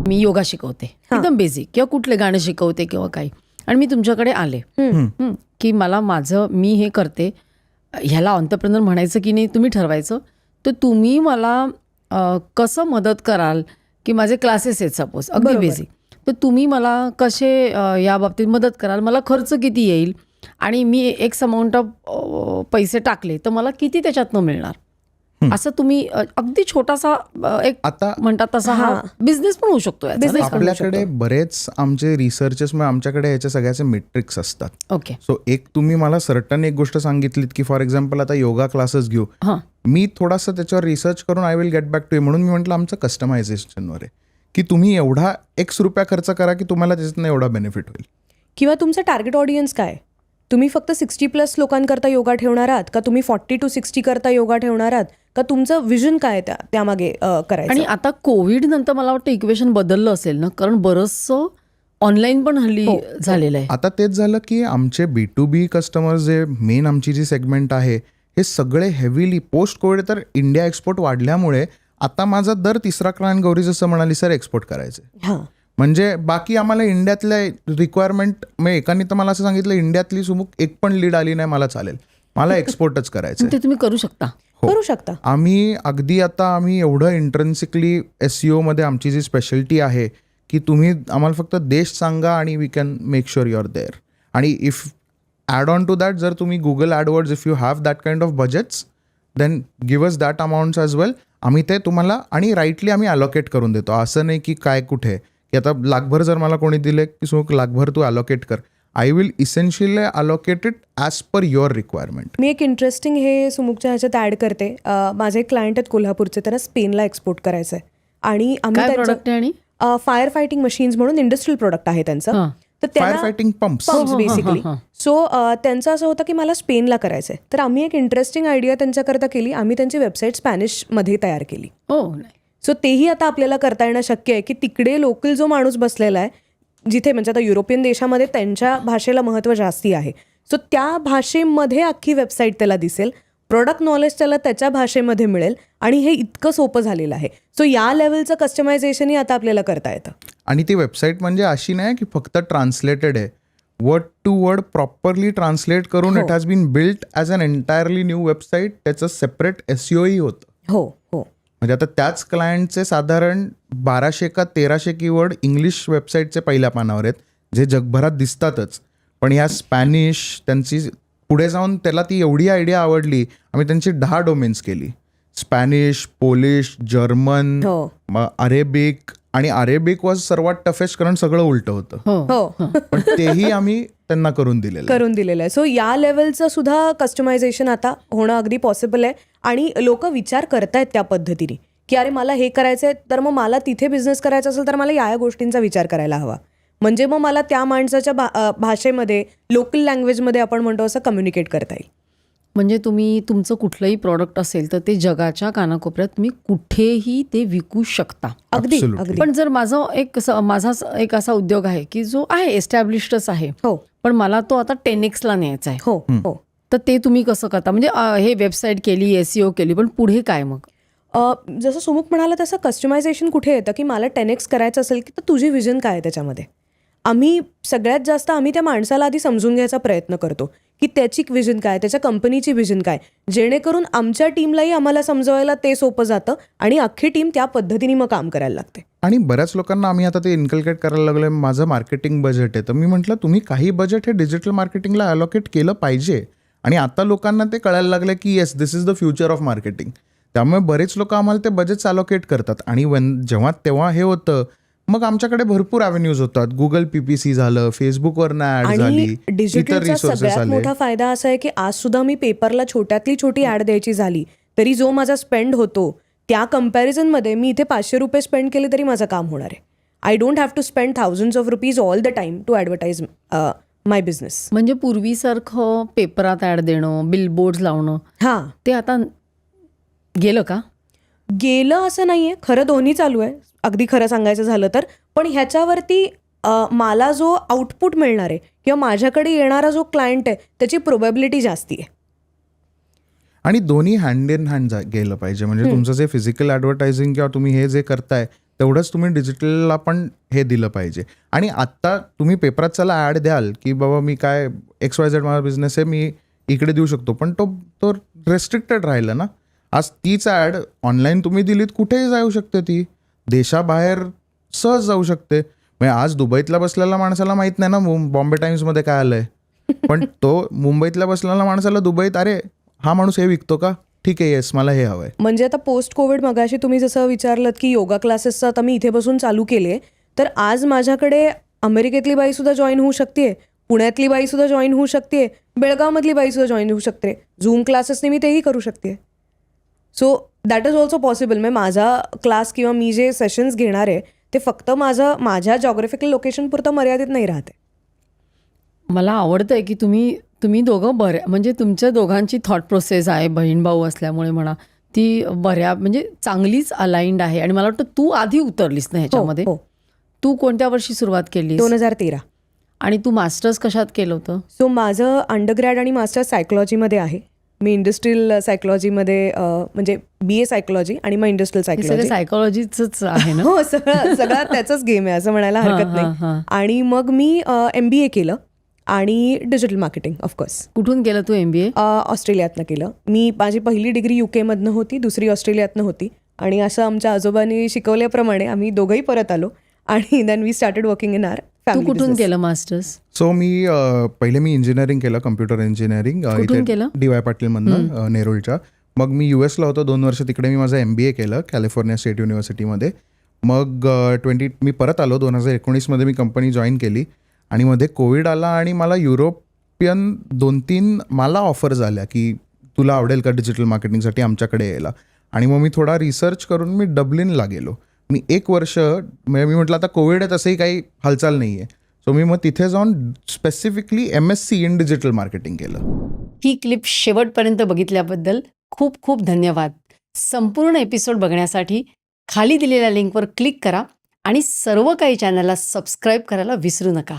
मी योगा शिकवते, एकदम बेसिक, किंवा कुठले गाणे शिकवते किंवा काही, आणि मी तुमच्याकडे आले की मी हे करते, ह्याला एंटरप्रेन्योर म्हणायचं की नाही तुम्ही ठरवायचं, तर तुम्ही मला कसं मदत कराल की माझे क्लासेस आहेत सपोज अगदी बेसिक, तर तुम्ही मला कसे या बाबतीत मदत कराल, मला खर्च किती येईल आणि मी एक्स अमाऊंट ऑफ पैसे टाकले तर मला किती त्याच्यातनं मिळणार, असं तुम्ही अगदी छोटासा एक आता म्हणतात तसा हा बिझनेस पण होऊ शकतो. आपल्याकडे बरेच आमचे रिसर्चेस, आमच्याकडे याच्या सगळ्याचे मेट्रिक्स असतात. ओके, सो एक तुम्ही मला सर्टन एक गोष्ट सांगितलीत की फॉर एक्झाम्पल आता योगा क्लासेस घेऊ, मी थोडासा त्याच्यावर रिसर्च करून I will get back to you, म्हणून मी म्हटलं आमचं कस्टमायझेशनवर आहे की तुम्ही एवढा ₹X खर्च करा की तुम्हाला त्याच्यातनं एवढा बेनिफिट होईल. किंवा तुमचं टार्गेट ऑडियन्स काय, तुम्ही फक्त 60+ लोकांकरता योगा ठेवणार आहात का, तुम्ही 40 to 60 करता योगा ठेवणार आहात का, तुमचं विजन काय त्यामागे करायचं. आणि आता कोविड नंतर मला वाटतं इक्वेशन बदललं असेल ना, कारण बरंचसं ऑनलाईन पण हल्ली झालेलं आहे. आता तेच झालं की आमचे B2B कस्टमर्स जे मेन आमची जी सेगमेंट आहे हे सगळे हेवीली पोस्ट कोविड, तर इंडिया एक्सपोर्ट वाढल्यामुळे आता माझा दर तिसरा क्लायंट गौरी जसं म्हणाली सर एक्सपोर्ट करायचं, म्हणजे बाकी आम्हाला इंडियातल्या रिक्वायरमेंट, एकाने तर मला असं सांगितलं इंडियातली सुमुख एक पण लीड आली नाही मला चालेल, मला एक्सपोर्टच करायचं. ते तुम्ही करू शकता. करू शकता. आम्ही अगदी आता आम्ही एवढं इंट्रेन्सिकली SEO मध्ये आमची जी स्पेशालिटी आहे की तुम्ही आम्हाला फक्त देश सांगा आणि we can make sure you're there. आणि if add on to that जर तुम्ही Google AdWords if you have that kind of budgets then give us that amounts as well. आम्ही ते तुम्हाला आणि राईटली आम्ही अलोकेट करून देतो. असं नाही की काय कुठे की आता लाखभर जर मला कोणी दिले की सुमुख लाखभर तू अलोकेट कर, I will essentially allocate it as per your requirement. मी एक इंटरेस्टिंग हे सुमुखच्या ह्याच्यात ॲड करते. माझे क्लायंट आहेत कोल्हापूरचे, त्यांना स्पेनला एक्सपोर्ट करायचं आहे आणि आम्ही प्रोडक्ट आणि फायर फायटिंग मशीन्स म्हणून इंडस्ट्रियल प्रोडक्ट आहे त्यांचं, तर fire fighting pumps basically. So त्यांचं असं होतं की मला स्पेनला करायचं आहे, तर आम्ही एक इंटरेस्टिंग आयडिया त्यांच्याकरता केली. आम्ही त्यांची वेबसाईट स्पॅनिशमध्ये तयार केली. सो तेही आता आपल्याला करता येणं शक्य आहे की तिकडे लोकल जो माणूस बसलेला आहे, जिथे म्हणजे आता युरोपियन देशामध्ये त्यांच्या भाषेला महत्त्व जास्ती आहे, सो त्या भाषेमध्ये अख्खी वेबसाईट त्याला दिसेल, प्रोडक्ट नॉलेज त्याला त्याच्या भाषेमध्ये मिळेल आणि हे इतकं सोपं झालेलं आहे. सो या लेवलचं कस्टमायझेशनही आता आपल्याला करता येतं. आणि ती वेबसाईट म्हणजे अशी नाही की फक्त ट्रान्सलेटेड आहे, word to word properly translate करून it has been built as an entirely new website. त्याचं सेपरेट SEOही होतं. हो. म्हणजे आता त्याच क्लायंटचे साधारण 1200 का 1300 कीवर्ड इंग्लिश वेबसाईटचे पहिल्या पानावर आहेत, जे जगभरात दिसतातच, पण ह्या स्पॅनिश त्यांची पुढे जाऊन त्याला ती एवढी आयडिया आवडली, आम्ही त्यांची 10 डोमेन्स केली. स्पॅनिश, पोलिश, जर्मन, अरेबिक, आणि अरेबिक वॉज सर्वात टफेस्ट कारण सगळं उलटं होतं, पण तेही आम्ही त्यांना करून दिलेलं आहे. सो या लेवलचं सुद्धा कस्टमायझेशन आता होणं अगदी पॉसिबल आहे आणि लोक विचार करतायत त्या पद्धतीने की अरे मला हे करायचं आहे, तर मग मला तिथे बिझनेस करायचा असेल तर मला या गोष्टींचा विचार करायला हवा, म्हणजे मग मला त्या माणसाच्या भाषेमध्ये लोकल लँग्वेजमध्ये आपण म्हणतो असं कम्युनिकेट करता येईल. म्हणजे तुम्ही तुमचं कुठलंही प्रॉडक्ट असेल तर ते जगाच्या कानाकोपऱ्यात तुम्ही कुठेही ते विकू शकता. अगदी. पण जर माझा एक असा उद्योग आहे की जो आहे एस्टॅब्लिश्डच आहे, पण मला तो आता 10X न्यायचा आहे, तर ते तुम्ही कसं करता? म्हणजे हे वेबसाईट केली, SEO केली, पण पुढे काय मग? जसं सुमुख म्हणाला तसं कस्टमायझेशन कुठे येतं की मला 10X करायचं असेल की तर तुझी विजन काय आहे त्याच्यामध्ये. आम्ही सगळ्यात जास्त त्या माणसाला आधी समजून घ्यायचा प्रयत्न करतो की त्याची विजन काय, त्याच्या कंपनीची विजन काय, जेणेकरून आमच्या टीमलाही आम्हाला समजवायला ते सोपं जातं आणि अख्खी टीम त्या पद्धतीने मग काम करायला लागते. आणि बऱ्याच लोकांना आम्ही आता ते इन्कल्केट करायला लागलोय, माझं मार्केटिंग बजेट आहे, तर मी म्हटलं तुम्ही काही बजेट हे डिजिटल मार्केटिंगला अलोकेट केलं पाहिजे. आणि आता लोकांना ते कळायला लागलं की yes this is the future of marketing. त्यामुळे बरेच लोक आम्हाला ते बजेट्स अलोकेट करतात. आणि तेव्हा हे होतं, मग आमच्याकडे भरपूर अव्हेन्यूज होतात. गुगल PPC झालं, फेसबुकवरनं ऍड झाली, इतर रिसोर्सेस आले. मोठा फायदा असा आहे की आज सुद्धा मी पेपरला छोट्यातली छोटी ऍड द्यायची झाली तरी जो माझा स्पेंड होतो त्या कम्पॅरिझनमध्ये मी इथे ₹500 स्पेंड केले तरी माझं काम होणार आहे. I don't have to spend thousands of rupees all the time to advertise my business. म्हणजे पूर्वीसारखं पेपरात ऍड देणं, बिलबोर्ड लावणं, ते आता गेलं का? गेलं असं नाहीये, खरं दोन्ही चालू आहे अगदी खरं सांगायचं झालं तर. पण ह्याच्यावरती मला जो आउटपुट मिळणार आहे किंवा माझ्याकडे येणारा जो क्लायंट आहे त्याची प्रोबॅबिलिटी जास्ती आहे. आणि दोन्ही हँड इन हँड गेलं पाहिजे. म्हणजे तुमचं जे फिजिकल ॲडव्हर्टायझिंग किंवा तुम्ही हे जे करताय तेवढंच तुम्ही डिजिटलला पण हे दिलं पाहिजे. आणि आत्ता तुम्ही पेपरात चला ॲड द्याल की बाबा मी काय XYZ माझा बिझनेस आहे, मी इकडे देऊ शकतो, पण तो रेस्ट्रिक्टेड राहिलं ना. आज तीच ॲड ऑनलाईन तुम्ही दिलीत कुठेही जाऊ शकते, ती देशाबाहेर सहज जाऊ शकते. म्हणजे आज दुबईतल्या बसलेल्या माणसाला माहीत नाही ना बॉम्बे टाइम्समध्ये काय आलंय, पण तो मुंबईतल्या बसलेल्या माणसाला दुबईत अरे हा माणूस हे विकतो का, ठीक आहे येस मला हे हवं आहे. म्हणजे आता पोस्ट कोविड मगाशी तुम्ही जसं विचारलं की योगा क्लासेसचं आता मी इथे बसून चालू केले, तर आज माझ्याकडे अमेरिकेतली बाई सुद्धा जॉईन होऊ शकते, पुण्यातली बाई सुद्धा जॉईन होऊ शकते, बेळगावमधली बाई सुद्धा जॉईन होऊ शकते. झूम क्लासेसने मी तेही करू शकते. So that is also possible. म्हणजे माझा क्लास किंवा मी जे सेशन्स घेणार आहे ते फक्त माझ्या जॉग्राफिकल लोकेशन पुरतं मर्यादित नाही राहते. मला आवडतं आहे की तुम्ही दोघं म्हणजे तुमच्या दोघांची थॉट प्रोसेस आहे, बहीण भाऊ असल्यामुळे म्हणा, ती म्हणजे चांगलीच अलाइंड आहे. आणि मला वाटतं तू आधी उतरलीस ना ह्याच्यामध्ये. हो. तू कोणत्या वर्षी सुरुवात केलीस? 2013. आणि तू मास्टर्स कशात केलं होतं? सो माझं अंडरग्रॅड आणि मास्टर्स सायकोलॉजीमध्ये आहे. मी इंडस्ट्रियल सायकोलॉजीमध्ये म्हणजे BA सायकोलॉजी आणि मग इंडस्ट्रियल सायकोलॉजी. सायकोलॉजीच आहे ना? हो, सगळा त्याचाच गेम आहे असं म्हणायला हरकत नाही. आणि मग मी MBA केलं आणि डिजिटल मार्केटिंग ऑफकोर्स. कुठून केलं तू MBA? ऑस्ट्रेलियातनं केलं. माझी पहिली डिग्री UK मधनं होती, दुसरी ऑस्ट्रेलियातनं होती. आणि असं आमच्या आजोबांनी शिकवल्याप्रमाणे आम्ही दोघंही परत आलो आणि then we started working in our तू कुठून केलं मास्टर्स? सो पहिले मी इंजिनिअरिंग केलं, कम्प्युटर इंजिनिअरिंग इथे DY पाटीलमधनं नेरूळच्या. मग मी US ला होतो 2 वर्ष, तिकडे मी माझं MBA केलं कॅलिफोर्निया स्टेट युनिव्हर्सिटीमध्ये. मग मी परत आलो 2019मध्ये मी कंपनी जॉईन केली आणि मध्ये कोविड आला आणि मला युरोपियन 2-3 मला ऑफर्स आल्या की तुला आवडेल का डिजिटल मार्केटिंगसाठी आमच्याकडे यायला. आणि मग मी थोडा रिसर्च करून मी डब्लिनला गेलो. मी 1 वर्ष म्हणजे मी म्हटलं आता कोविड आहे तसंही काही हालचाल नाही आहे, सो मी मग तिथे जाऊन specifically MSc in digital marketing केलं. ही क्लिप शेवटपर्यंत बघितल्याबद्दल खूप खूप धन्यवाद. संपूर्ण एपिसोड बघण्यासाठी खाली दिलेल्या लिंकवर क्लिक करा आणि सर्व काही चॅनलला सबस्क्राईब करायला विसरू नका.